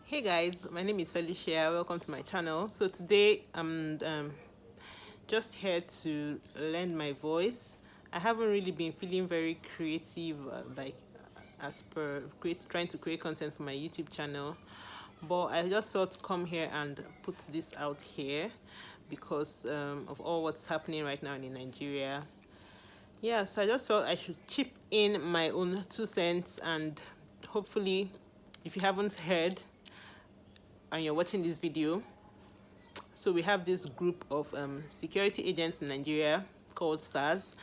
Hey guys, my name is Felicia. Welcome to my channel. So today I'm just here to lend my voice. I haven't really been feeling very creative, as per trying to create content for my YouTube channel, but I just felt to come here and put this out here because of all what's happening right now in Nigeria. Yeah, so I just felt I should chip in my own 2 cents, and hopefully, if you haven't heard and you're watching this video, so we have this group of security agents in Nigeria called SARS,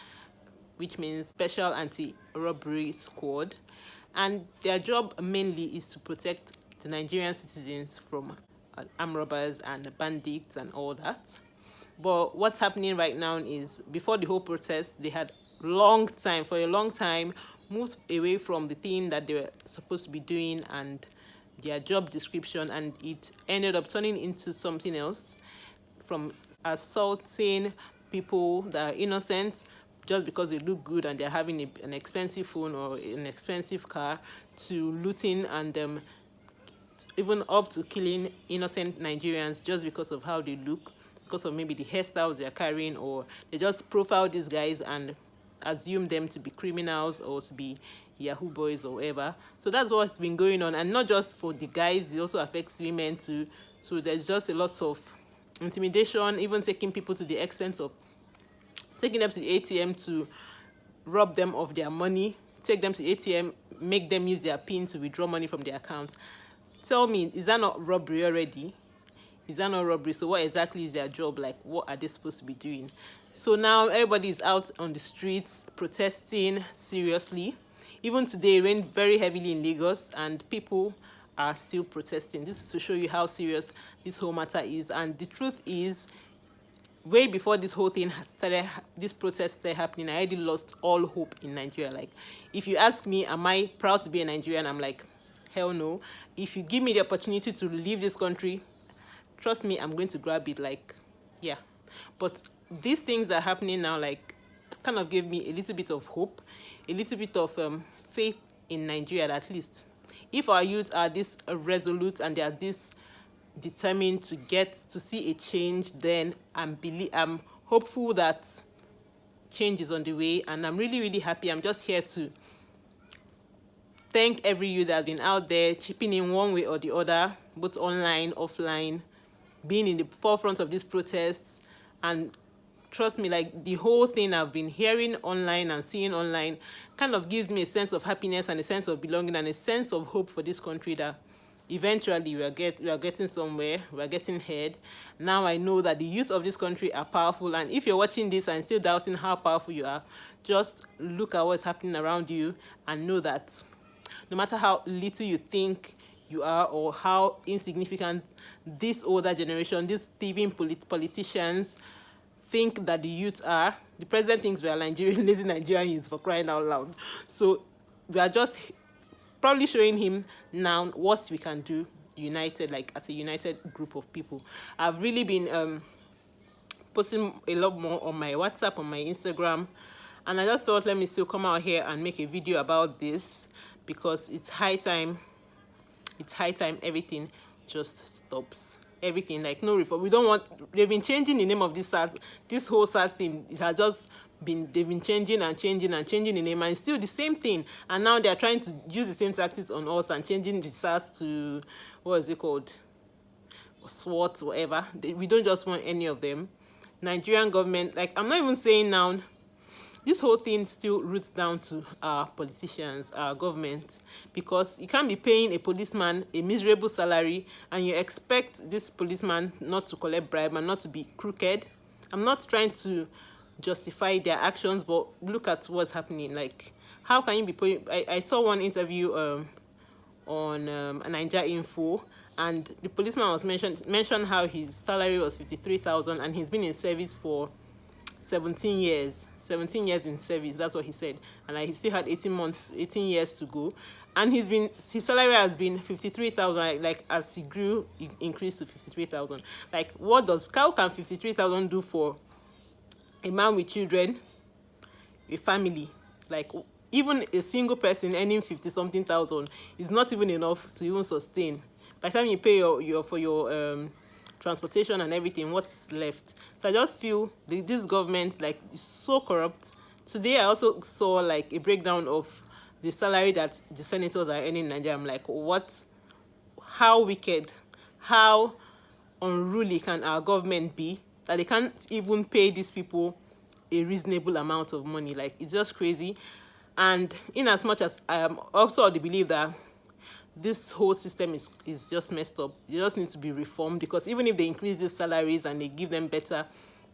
which means Special Anti-Robbery Squad, and their job mainly is to protect the Nigerian citizens from armed robbers and bandits and all that. But what's happening right now is, before the whole protest, they had for a long time moved away from the thing that they were supposed to be doing and their job description, and it ended up turning into something else, from assaulting people that are innocent just because they look good and they're having an expensive phone or an expensive car, to looting and even up to killing innocent Nigerians just because of how they look, because of maybe the hairstyles they're carrying, or they just profile these guys and assume them to be criminals or to be Yahoo boys or whatever. So that's what's been going on, and not just for the guys, it also affects women too. So there's just a lot of intimidation, even taking people to the extent of taking them to the ATM to rob them of their money, take them to the ATM, make them use their PIN to withdraw money from their account. Tell me, is that not robbery already? Is that not robbery? So what exactly is their job? Like, what are they supposed to be doing? So now everybody is out on the streets protesting seriously. Even today, it rained very heavily in Lagos and people are still protesting. This is to show you how serious this whole matter is. And the truth is, way before this whole thing started, this protest started happening, I already lost all hope in Nigeria. Like, if you ask me, am I proud to be a Nigerian? I'm like, hell no. If you give me the opportunity to leave this country, trust me, I'm going to grab it. Like, yeah. But these things are happening now, like, kind of gave me a little bit of hope, a little bit of faith in Nigeria, that at least if our youth are this resolute and they are this determined to get to see a change, then I'm hopeful that change is on the way, and I'm really, really happy. I'm just here to thank every youth that has been out there chipping in one way or the other, both online, offline, being in the forefront of these protests. And trust me, like, the whole thing I've been hearing online and seeing online kind of gives me a sense of happiness and a sense of belonging and a sense of hope for this country, that eventually we are getting somewhere, we are getting ahead. Now I know that the youth of this country are powerful, and if you're watching this and still doubting how powerful you are, just look at what's happening around you and know that no matter how little you think you are or how insignificant this older generation, these thieving politicians think that the youth are, the president thinks we are Nigerian, lazy Nigerians, for crying out loud. So we are just probably showing him now what we can do united, like as a united group of people. I've really been posting a lot more on my WhatsApp, on my Instagram, and I just thought, let me still come out here and make a video about this, because it's high time everything just stops. Everything, like, no reform. We don't want, they've been changing the name of this SARS, this whole SARS thing. It has just been, they've been changing the name, and it's still the same thing. And now they're trying to use the same tactics on us and changing the SARS to, what is it called, SWAT, whatever. We don't just want any of them. Nigerian government, like, I'm not even saying now, this whole thing still roots down to our politicians, our government, because you can't be paying a policeman a miserable salary and you expect this policeman not to collect bribe and not to be crooked. I'm not trying to justify their actions, but look at what's happening. Like, how can you be paying? I saw one interview on Niger Info, and the policeman was mentioned how his salary was 53,000 and he's been in service for 17 years in service. That's what he said. And he still had 18 years to go, and his salary has been 53,000. Like, as he grew, it increased to 53,000. Like, how can 53,000 do for a man with children, a family? Like, even a single person earning 50 something thousand is not even enough to even sustain. By the time you pay your transportation and everything, what is left? So I just feel this government like is so corrupt. Today I also saw like a breakdown of the salary that the senators are earning in Nigeria. I'm like, what? How wicked, how unruly can our government be that they can't even pay these people a reasonable amount of money? Like, it's just crazy. And in as much as I am also of the belief that this whole system is just messed up, it just needs to be reformed, because even if they increase these salaries and they give them better,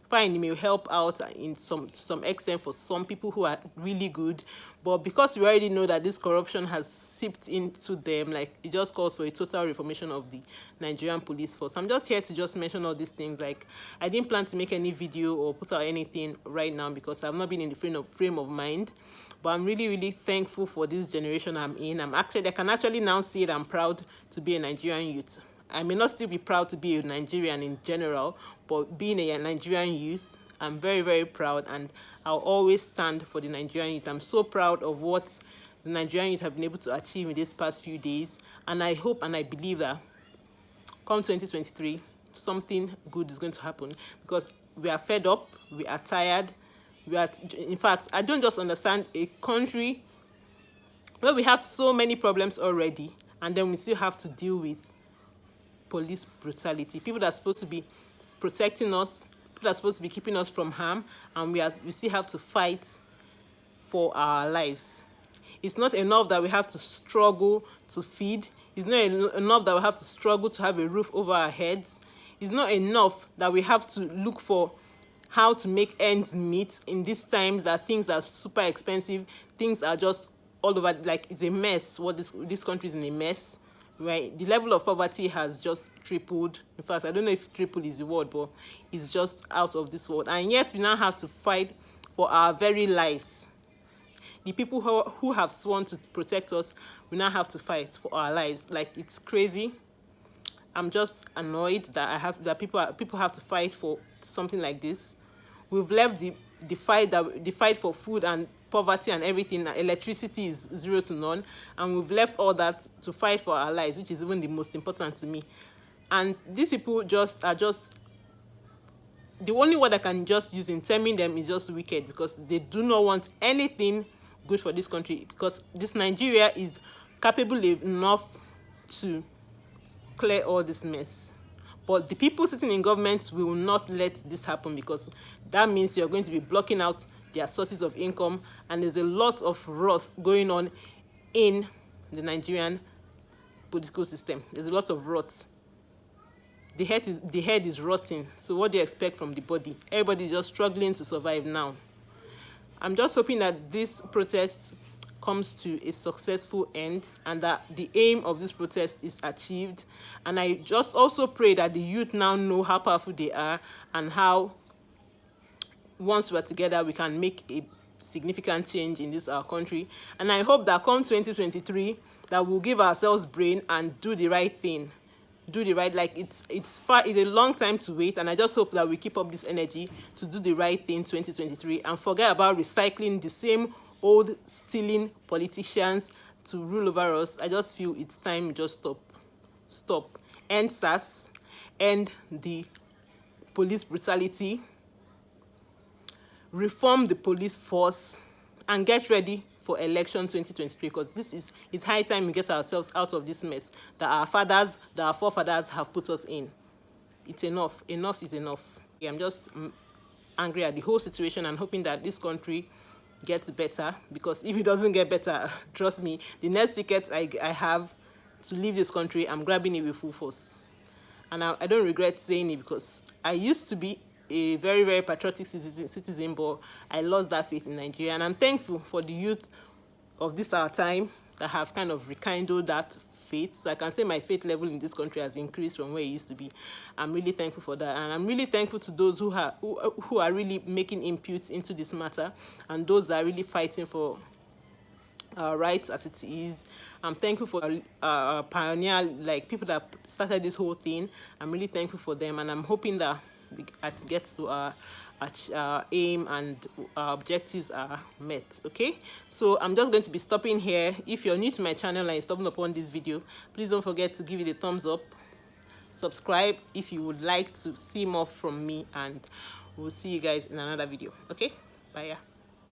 fine, it may help out in to some extent for some people who are really good, but because we already know that this corruption has seeped into them, like, it just calls for a total reformation of the Nigerian police force. I'm just here to just mention all these things. Like, I didn't plan to make any video or put out anything right now because I've not been in the frame of mind, but I'm really, really thankful for this generation I'm in. I can actually now say that I'm proud to be a Nigerian youth. I may not still be proud to be a Nigerian in general, but being a Nigerian youth, I'm very, very proud, and I'll always stand for the Nigerian youth. I'm so proud of what the Nigerian youth have been able to achieve in these past few days, and I hope and I believe that come 2023, something good is going to happen, because we are fed up, we are tired, in fact, I don't just understand a country where we have so many problems already, and then we still have to deal with police brutality. People that are supposed to be protecting us, people that are supposed to be keeping us from harm, and we still have to fight for our lives. It's not enough that we have to struggle to feed. It's not enough that we have to struggle to have a roof over our heads. It's not enough that we have to look for how to make ends meet in these times that things are super expensive. Things are just all over. Like, it's a mess. This country is in a mess. Right, the level of poverty has just tripled. In fact, I don't know if triple is the word, but it's just out of this world. And yet we now have to fight for our very lives. The people who have sworn to protect us, we now have to fight for our lives. Like, it's crazy. I'm just annoyed that people have to fight for something like this. We've left the fight for food and poverty and everything. Electricity is 0 to none, and we've left all that to fight for our lives, which is even the most important to me. And these people are just the only word I can just use in terming them is just wicked, because they do not want anything good for this country, because this Nigeria is capable enough to clear all this mess. But the people sitting in government will not let this happen, because that means you're going to be blocking out their sources of income, and there's a lot of rot going on in the Nigerian political system. There's a lot of rot. The head is rotting. So what do you expect from the body? Everybody's just struggling to survive now. I'm just hoping that this protest comes to a successful end, and that the aim of this protest is achieved. And I just also pray that the youth now know how powerful they are, and how once we're together we can make a significant change in this our country. And I hope that come 2023 that we'll give ourselves brain and do the right thing. Like, it's a long time to wait, and I just hope that we keep up this energy to do the right thing 2023 and forget about recycling the same old stealing politicians to rule over us. I just feel it's time just stop. End SARS, end the police brutality, reform the police force, and get ready for election 2023, because it's high time we get ourselves out of this mess that our forefathers have put us in. It's enough. Enough is enough. I'm just angry at the whole situation and hoping that this country gets better, because if it doesn't get better, trust me, the next ticket I have to leave this country, I'm grabbing it with full force. And I don't regret saying it, because I used to be a very, very patriotic citizen, but I lost that faith in Nigeria. And I'm thankful for the youth of this our time that have kind of rekindled that faith. So I can say my faith level in this country has increased from where it used to be. I'm really thankful for that. And I'm really thankful to those who are really making inputs into this matter, and those that are really fighting for our rights as it is. I'm thankful for pioneer, like people that started this whole thing. I'm really thankful for them, and I'm hoping that it gets to our aim and our objectives are met. Okay, so I'm just going to be stopping here. If you're new to my channel and you stumbled upon this video, please don't forget to give it a thumbs up, subscribe if you would like to see more from me, and we'll see you guys in another video. Okay, bye. Yeah.